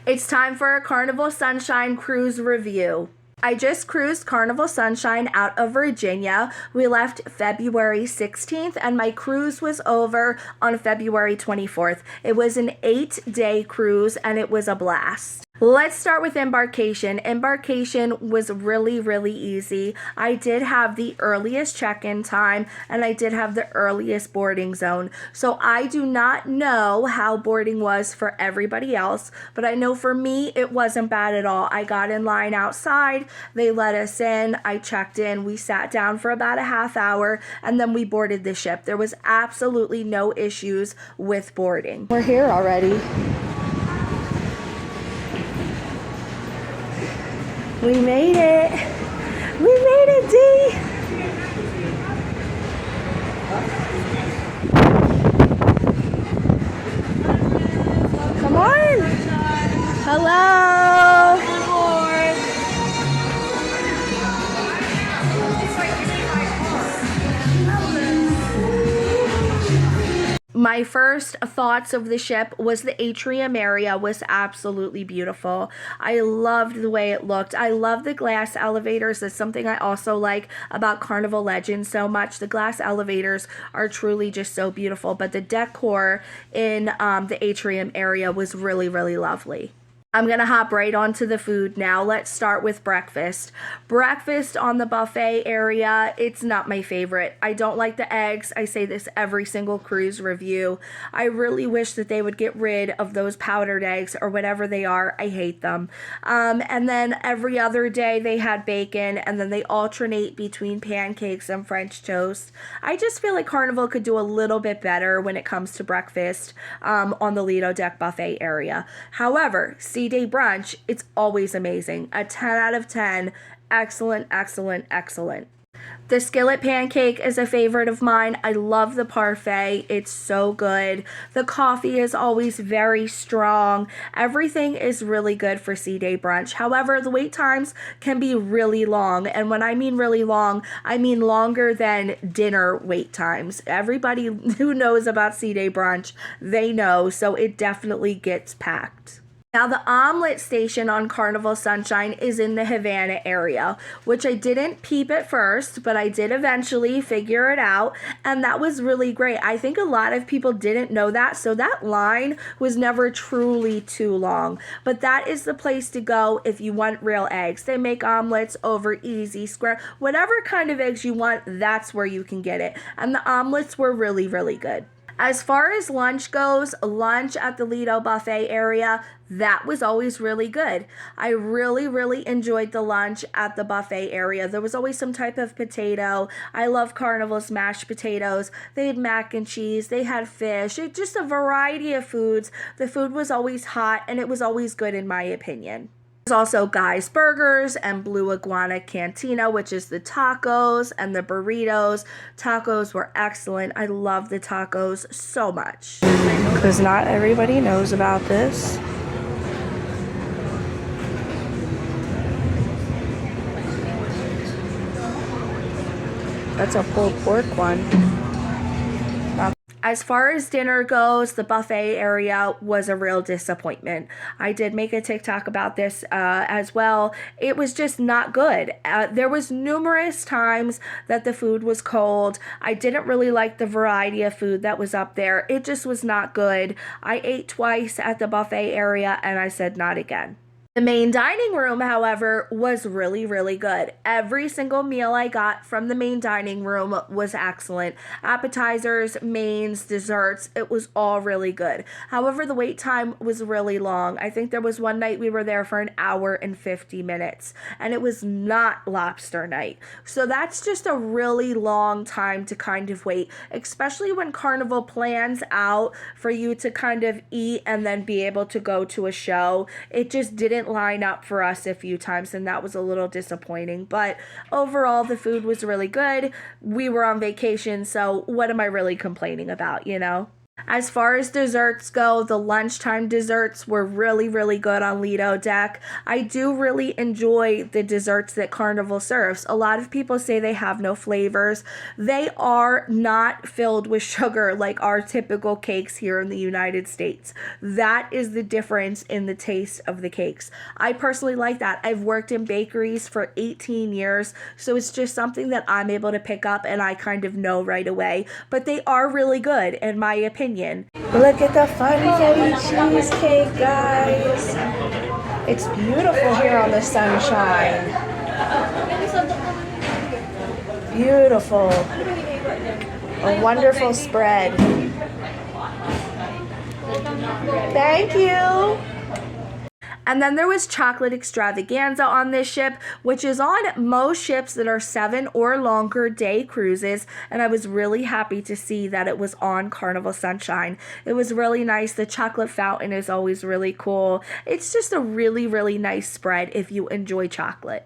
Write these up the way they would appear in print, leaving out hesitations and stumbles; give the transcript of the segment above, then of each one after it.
It's time for a Carnival Sunshine cruise review. I just cruised Carnival Sunshine out of Virginia. We left February 16th and my cruise was over on February 24th. It was an 8-day cruise and it was a blast. Let's start with Embarcation. Embarcation was really easy. I did have the earliest check-in time and I did have the earliest boarding zone. So I do not know how boarding was for everybody else, but I know for me it wasn't bad at all. I got in line outside, they let us in, I checked in, we sat down for about a half hour, and then we boarded the ship. There was absolutely no issues with boarding. We're here already. We made it. We made it, D. Come on. Hello. Onboard. My first thoughts of the ship was the atrium area was absolutely beautiful. I loved the way it looked. I love the glass elevators. That's something I also like about Carnival Legends so much. The glass elevators are truly just so beautiful, but the decor in the atrium area was really lovely. I'm going to hop right onto the food now. Let's start with breakfast. Breakfast on the buffet area, it's not my favorite. I don't like the eggs. I say this every single cruise review. I really wish that they would get rid of those powdered eggs or whatever they are. I hate them. And then every other day they had bacon, and then they alternate between pancakes and French toast. I just feel like Carnival could do a little bit better when it comes to breakfast on the Lido Deck buffet area. However, day brunch, it's always amazing. A 10 out of 10. Excellent. The skillet pancake is a favorite of mine. I love the parfait. It's so good. The coffee is always very strong. Everything is really good for C-Day brunch. However, the wait times can be really long. And when I mean really long, I mean longer than dinner wait times. Everybody who knows about C-Day brunch, they know. So it definitely gets packed. Now, the omelet station on Carnival Sunshine is in the Havana area, which I didn't peep at first, but I did eventually figure it out, and that was really great. I think a lot of people didn't know that, so that line was never truly too long. But that is the place to go if you want real eggs. They make omelets over easy, square, whatever kind of eggs you want, that's where you can get it. And the omelets were really good. As far as lunch goes, lunch at the Lido buffet area, that was always really good. I really enjoyed the lunch at the buffet area. There was always some type of potato. I love Carnival's mashed potatoes. They had mac and cheese. They had fish. Just a variety of foods. The food was always hot and it was always good in my opinion. There's also Guy's Burgers and Blue Iguana Cantina, which is the tacos and the burritos. Tacos were excellent. I love the tacos so much. Because not everybody knows about this. That's a pulled pork one. As far as dinner goes, the buffet area was a real disappointment. I did make a TikTok about this as well. It was just not good. There was numerous times that the food was cold. I didn't really like the variety of food that was up there. It just was not good. I ate twice at the buffet area and I said not again. The main dining room, however, was really good. Every single meal I got from the main dining room was excellent. Appetizers, mains, desserts, it was all really good. However, the wait time was really long. I think there was one night we were there for an hour and 50 minutes, and it was not lobster night. So that's just a really long time to kind of wait, especially when Carnival plans out for you to kind of eat and then be able to go to a show. It just didn't line up for us a few times, and that was a little disappointing. But overall, the food was really good. We were on vacation, so what am I really complaining about, you know? As far as desserts go, the lunchtime desserts were really, really good on Lido Deck. I do really enjoy the desserts that Carnival serves. A lot of people say they have no flavors. They are not filled with sugar like our typical cakes here in the United States. That is the difference in the taste of the cakes. I personally like that. I've worked in bakeries for 18 years, so it's just something that I'm able to pick up and I kind of know right away. But they are really good, in my opinion. Look at the funny cheesecake, guys. It's beautiful here on the sunshine. Beautiful. A wonderful spread. Thank you. And then there was chocolate extravaganza on this ship, which is on most ships that are 7 or longer day cruises. And I was really happy to see that it was on Carnival Sunshine. It was really nice. The chocolate fountain is always really cool. It's just a really, really nice spread if you enjoy chocolate.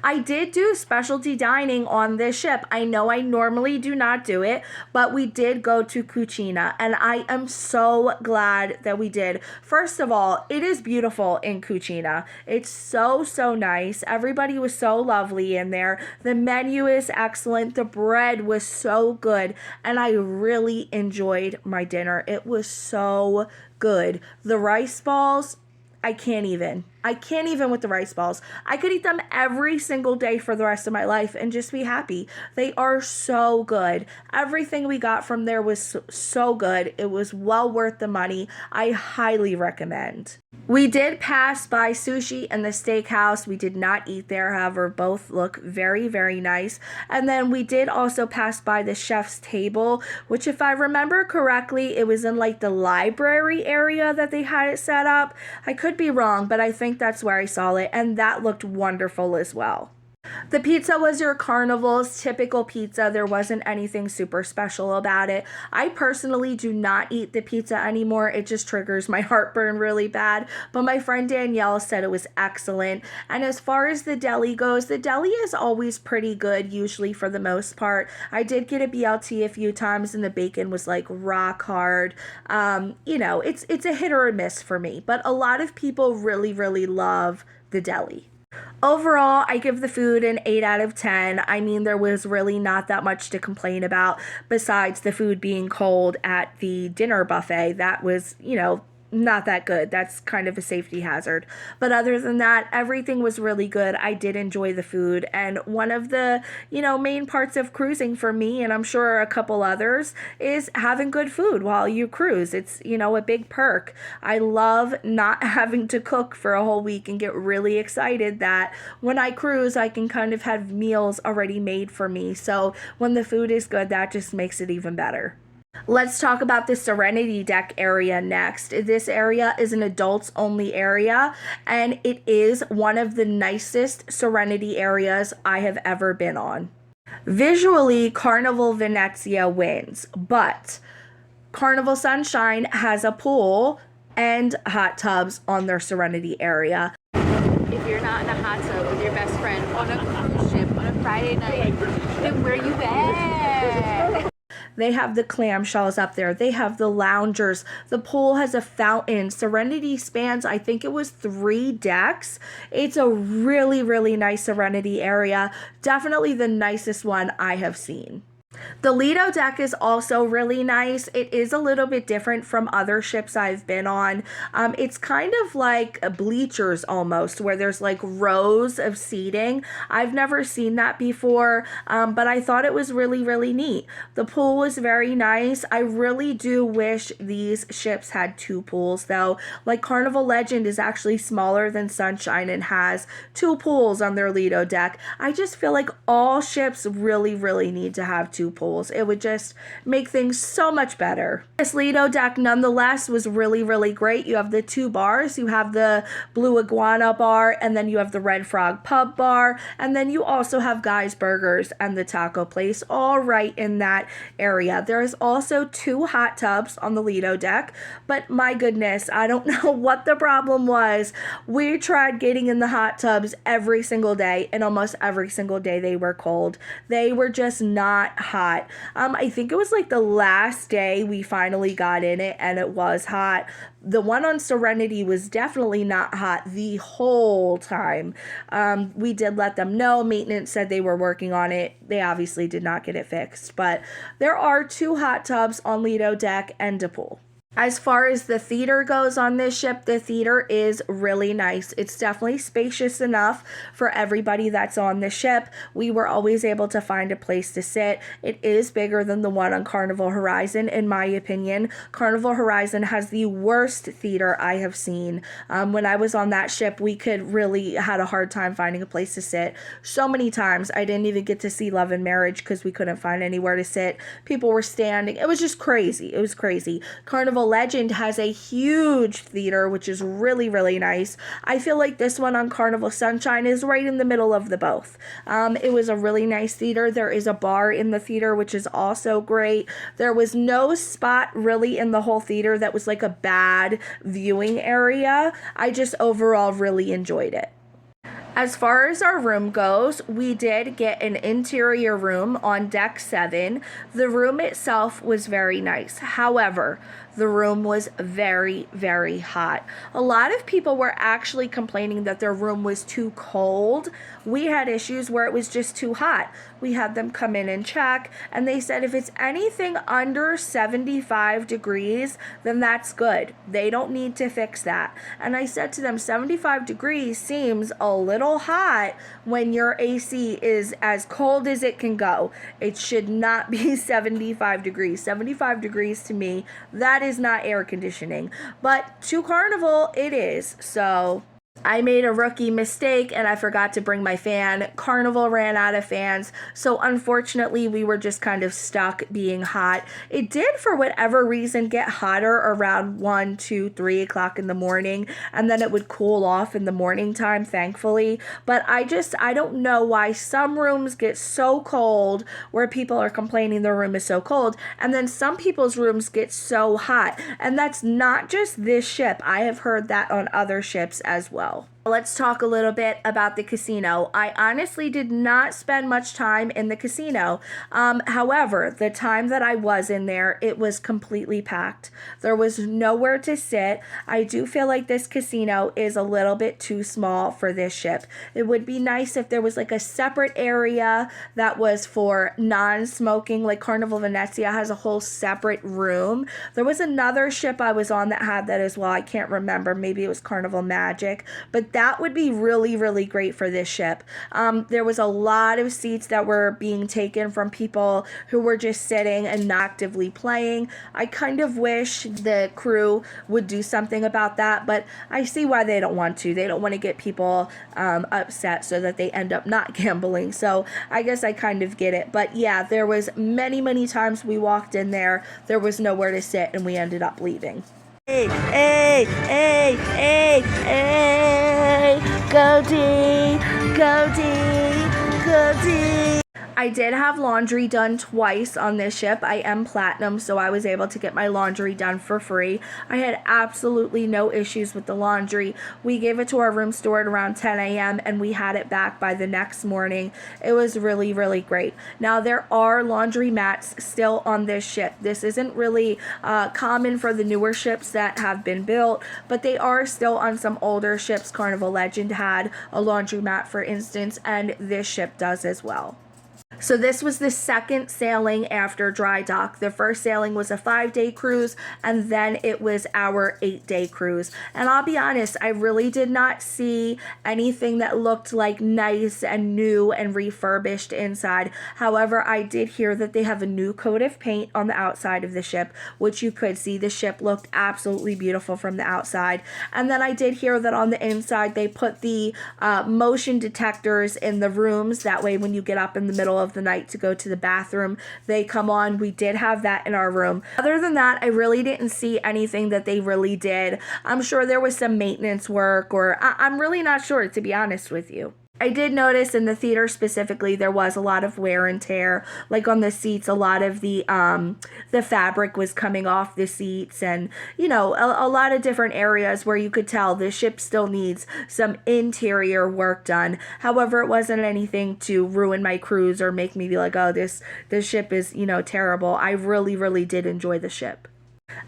I did do specialty dining on this ship. I know I normally do not do it, but we did go to Cucina, and I am so glad that we did. First of all, it is beautiful in Cucina. It's so, so nice. Everybody was so lovely in there. The menu is excellent. The bread was so good, and I really enjoyed my dinner. It was so good. The rice balls, I can't even with the rice balls. I could eat them every single day for the rest of my life and just be happy. They are so good. Everything we got from there was so good. It was well worth the money. I highly recommend. We did pass by sushi and the steakhouse. We did not eat there, however, both look very, very nice. And then we did also pass by the chef's table, which if I remember correctly, it was in like the library area that they had it set up. I could be wrong, but I think that's where I saw it, and that looked wonderful as well. The pizza was your Carnival's typical pizza. There wasn't anything super special about it. I personally do not eat the pizza anymore. It just triggers my heartburn really bad. But my friend Danielle said it was excellent. And as far as the deli goes, the deli is always pretty good, usually for the most part. I did get a BLT a few times and the bacon was like rock hard. It's a hit or a miss for me. But a lot of people really, really love the deli. Overall, I give the food an 8 out of 10. I mean, there was really not that much to complain about besides the food being cold at the dinner buffet. That was, not that good. That's kind of a safety hazard. But other than that, everything was really good. I did enjoy the food. And one of the, main parts of cruising for me, and I'm sure a couple others, is having good food while you cruise. It's, a big perk. I love not having to cook for a whole week and get really excited that when I cruise, I can kind of have meals already made for me. So when the food is good, that just makes it even better. Let's talk about the Serenity deck area next. This area is an adults only area, and it is one of the nicest Serenity areas I have ever been on. Visually, Carnival Venezia wins, but Carnival Sunshine has a pool and hot tubs on their Serenity area. If you're not in a hot tub with your best friend on a cruise ship on a Friday night, then where you at? They have the clamshells up there. They have the loungers. The pool has a fountain. Serenity spans, I think it was 3 decks. It's a really, really nice Serenity area. Definitely the nicest one I have seen. The Lido deck is also really nice. It is a little bit different from other ships I've been on. It's kind of like bleachers almost, where there's like rows of seating. I've never seen that before, but I thought it was really, really neat. The pool was very nice. I really do wish these ships had 2 pools though. Like Carnival Legend is actually smaller than Sunshine and has 2 pools on their Lido deck. I just feel like all ships really, really need to have 2 pools. It would just make things so much better. This Lido deck nonetheless was really, really great. You have the 2 bars. You have the Blue Iguana bar, and then you have the Red Frog pub bar, and then you also have Guy's Burgers and the taco place all right in that area. There is also 2 hot tubs on the Lido deck, but my goodness, I don't know what the problem was. We tried getting in the hot tubs every single day, and almost every single day they were cold. They were just not hot. I think it was like the last day we finally got in it, and it was hot. The one on Serenity was definitely not hot the whole time. We did let them know. Maintenance said they were working on it. They obviously did not get it fixed, but there are 2 hot tubs on Lido deck and a pool. As far as the theater goes on this ship, the theater is really nice. It's definitely spacious enough for everybody that's on the ship. We were always able to find a place to sit. It is bigger than the one on Carnival Horizon, in my opinion. Carnival Horizon has the worst theater I have seen. When I was on that ship, we had a hard time finding a place to sit. So many times, I didn't even get to see Love and Marriage because we couldn't find anywhere to sit. People were standing. It was just crazy. It was crazy. Carnival Legend has a huge theater, which is really, really nice. I feel like this one on Carnival Sunshine is right in the middle of the both. It was a really nice theater. There is a bar in the theater, which is also great. There was no spot really in the whole theater that was like a bad viewing area. I just overall really enjoyed it. As far as our room goes, we did get an interior room on deck 7. The room itself was very nice. However, the room was very, very hot. A lot of people were actually complaining that their room was too cold. We had issues where it was just too hot. We had them come in and check, and they said if it's anything under 75 degrees, then that's good. They don't need to fix that. And I said to them, 75 degrees seems a little hot when your AC is as cold as it can go. It should not be 75 degrees. 75 degrees to me, that is not air conditioning. But to Carnival, it is. So I made a rookie mistake and I forgot to bring my fan. Carnival ran out of fans, so unfortunately we were just kind of stuck being hot. It did, for whatever reason, get hotter around 1, 2, 3 o'clock in the morning, and then it would cool off in the morning time, thankfully. But I don't know why some rooms get so cold where people are complaining their room is so cold, and then some people's rooms get so hot. And that's not just this ship. I have heard that on other ships as well. Let's talk a little bit about the casino. I honestly did not spend much time in the casino. However, the time that I was in there, it was completely packed. There was nowhere to sit. I do feel like this casino is a little bit too small for this ship. It would be nice if there was like a separate area that was for non-smoking, like Carnival Venezia has a whole separate room. There was another ship I was on that had that as well. I can't remember. Maybe it was Carnival Magic, but that would be really, really great for this ship. There was a lot of seats that were being taken from people who were just sitting and not actively playing. I kind of wish the crew would do something about that, but I see why they don't want to. They don't want to get people upset so that they end up not gambling. So I guess I kind of get it. But yeah, there was many, many times we walked in there, there was nowhere to sit, and we ended up leaving. Hey, hey, hey, hey, hey, go D, go D, go D. I did have laundry done twice on this ship. I am platinum, so I was able to get my laundry done for free. I had absolutely no issues with the laundry. We gave it to our room steward around 10 a.m. and we had it back by the next morning. It was really, really great. Now, there are laundry mats still on this ship. This isn't really common for the newer ships that have been built, but they are still on some older ships. Carnival Legend had a laundry mat, for instance, and this ship does as well. So this was the second sailing after dry dock. The first sailing was a 5-day cruise, and then it was our 8-day cruise. And I'll be honest, I really did not see anything that looked like nice and new and refurbished inside. However, I did hear that they have a new coat of paint on the outside of the ship, which you could see. The ship looked absolutely beautiful from the outside. And then I did hear that on the inside, they put the motion detectors in the rooms. That way, when you get up in the middle of the night to go to the bathroom, they come on. We did have that in our room. Other than that, I really didn't see anything that they really did. I'm sure there was some maintenance work, or I'm really not sure, to be honest with you. I did notice in the theater specifically there was a lot of wear and tear, like on the seats. A lot of the fabric was coming off the seats, and a lot of different areas where you could tell the ship still needs some interior work done. However, it wasn't anything to ruin my cruise or make me be like, oh, this ship is terrible. I really did enjoy the ship.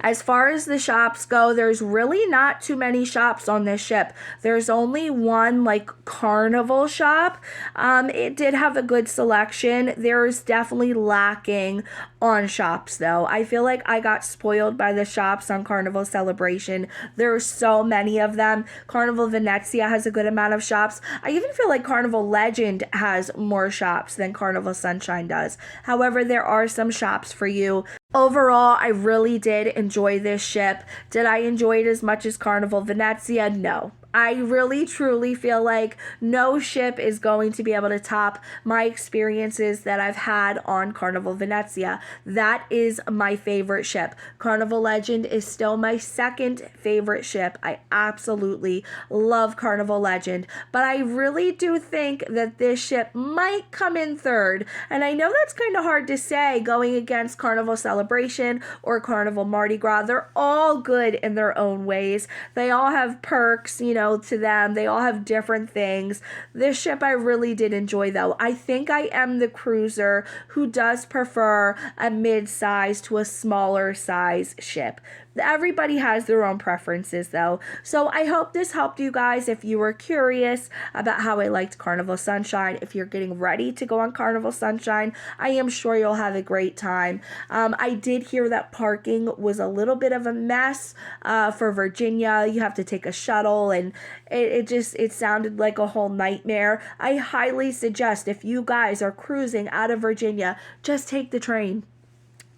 As far as the shops go, there's really not too many shops on this ship. There's only one like Carnival shop. It did have a good selection. There's definitely lacking on shops though. I feel like I got spoiled by the shops on Carnival Celebration. There's so many of them. Carnival Venezia has a good amount of shops. I even feel like Carnival Legend has more shops than Carnival Sunshine does. However, there are some shops for you. Overall, I really did enjoy this ship. Did I enjoy it as much as Carnival Venezia? No. I really truly feel like no ship is going to be able to top my experiences that I've had on Carnival Venezia. That is my favorite ship. Carnival Legend is still my second favorite ship. I absolutely love Carnival Legend, but I really do think that this ship might come in third. And I know that's kind of hard to say going against Carnival Celebration or Carnival Mardi Gras. They're all good in their own ways. They all have perks, to them. They all have different things. This ship I really did enjoy though. I think I am the cruiser who does prefer a mid-size to a smaller size ship. Everybody has their own preferences though. So I hope this helped you guys if you were curious about how I liked Carnival Sunshine. If you're getting ready to go on Carnival Sunshine, I am sure you'll have a great time. I did hear that parking was a little bit of a mess for Virginia. You have to take a shuttle and it sounded like a whole nightmare. I highly suggest if you guys are cruising out of Virginia, just take the train.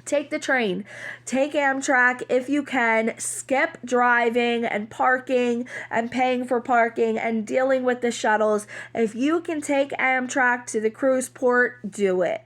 Take the train, take Amtrak if you can, skip driving and parking and paying for parking and dealing with the shuttles. If you can take Amtrak to the cruise port, do it.